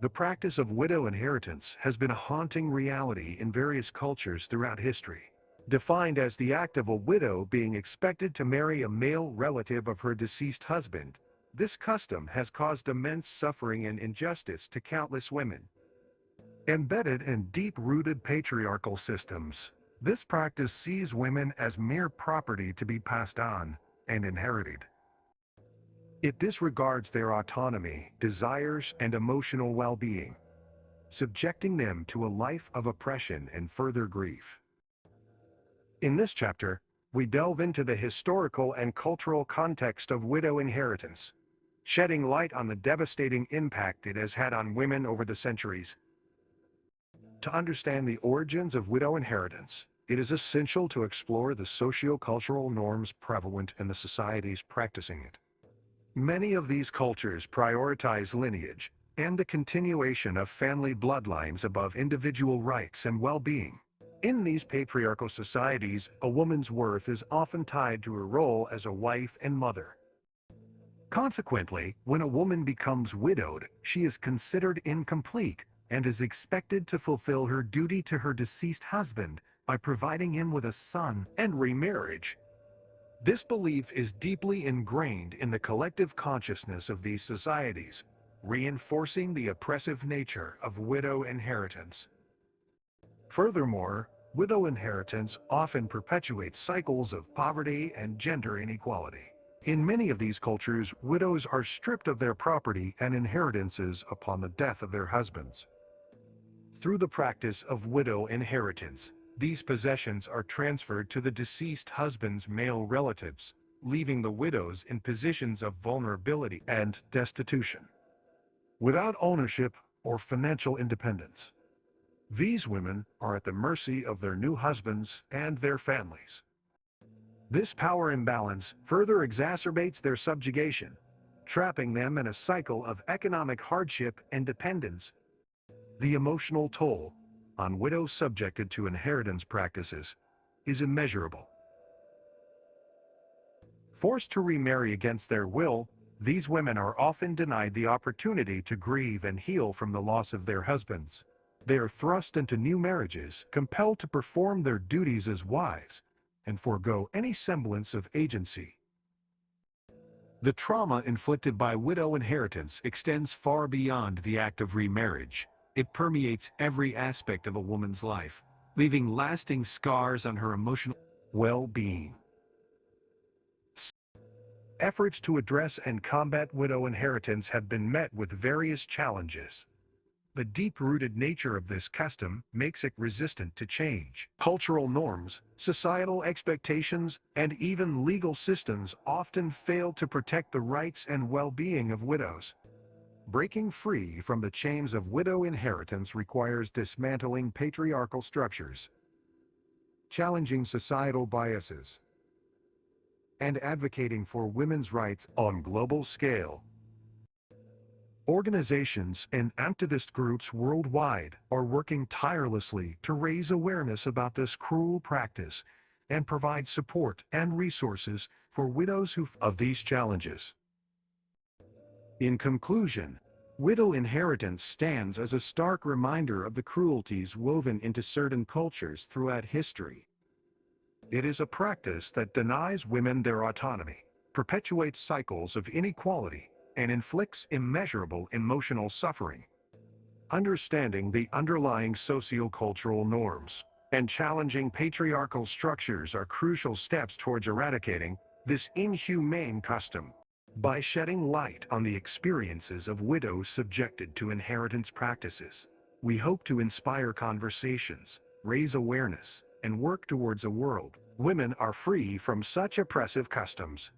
The practice of widow inheritance has been a haunting reality in various cultures throughout history. Defined as the act of a widow being expected to marry a male relative of her deceased husband, this custom has caused immense suffering and injustice to countless women. Embedded in deep-rooted patriarchal systems, this practice sees women as mere property to be passed on and inherited. It disregards their autonomy, desires, and emotional well-being, subjecting them to a life of oppression and further grief. In this chapter, we delve into the historical and cultural context of widow inheritance, shedding light on the devastating impact it has had on women over the centuries. To understand the origins of widow inheritance, it is essential to explore the socio-cultural norms prevalent in the societies practicing it. Many of these cultures prioritize lineage and the continuation of family bloodlines above individual rights and well-being. In these patriarchal societies, a woman's worth is often tied to her role as a wife and mother. Consequently, when a woman becomes widowed, she is considered incomplete and is expected to fulfill her duty to her deceased husband by providing him with a son and remarriage. This belief is deeply ingrained in the collective consciousness of these societies, reinforcing the oppressive nature of widow inheritance. Furthermore, widow inheritance often perpetuates cycles of poverty and gender inequality. In many of these cultures, widows are stripped of their property and inheritances upon the death of their husbands. Through the practice of widow inheritance, these possessions are transferred to the deceased husband's male relatives, leaving the widows in positions of vulnerability and destitution. Without ownership or financial independence, these women are at the mercy of their new husbands and their families. This power imbalance further exacerbates their subjugation, trapping them in a cycle of economic hardship and dependence. The emotional toll on widows subjected to inheritance practices is immeasurable. Forced to remarry against their will, these women are often denied the opportunity to grieve and heal from the loss of their husbands. They are thrust into new marriages, compelled to perform their duties as wives, and forego any semblance of agency. The trauma inflicted by widow inheritance extends far beyond the act of remarriage. It permeates every aspect of a woman's life, leaving lasting scars on her emotional well-being. Efforts to address and combat widow inheritance have been met with various challenges. The deep-rooted nature of this custom makes it resistant to change. Cultural norms, societal expectations, and even legal systems often fail to protect the rights and well-being of widows. Breaking free from the chains of widow inheritance requires dismantling patriarchal structures, challenging societal biases, and advocating for women's rights on a global scale. Organizations and activist groups worldwide are working tirelessly to raise awareness about this cruel practice and provide support and resources for widows of these challenges. In conclusion, widow inheritance stands as a stark reminder of the cruelties woven into certain cultures throughout history. It is a practice that denies women their autonomy, perpetuates cycles of inequality, and inflicts immeasurable emotional suffering. Understanding the underlying socio-cultural norms and challenging patriarchal structures are crucial steps towards eradicating this inhumane custom. By shedding light on the experiences of widows subjected to inheritance practices, we hope to inspire conversations, raise awareness, and work towards a world where women are free from such oppressive customs.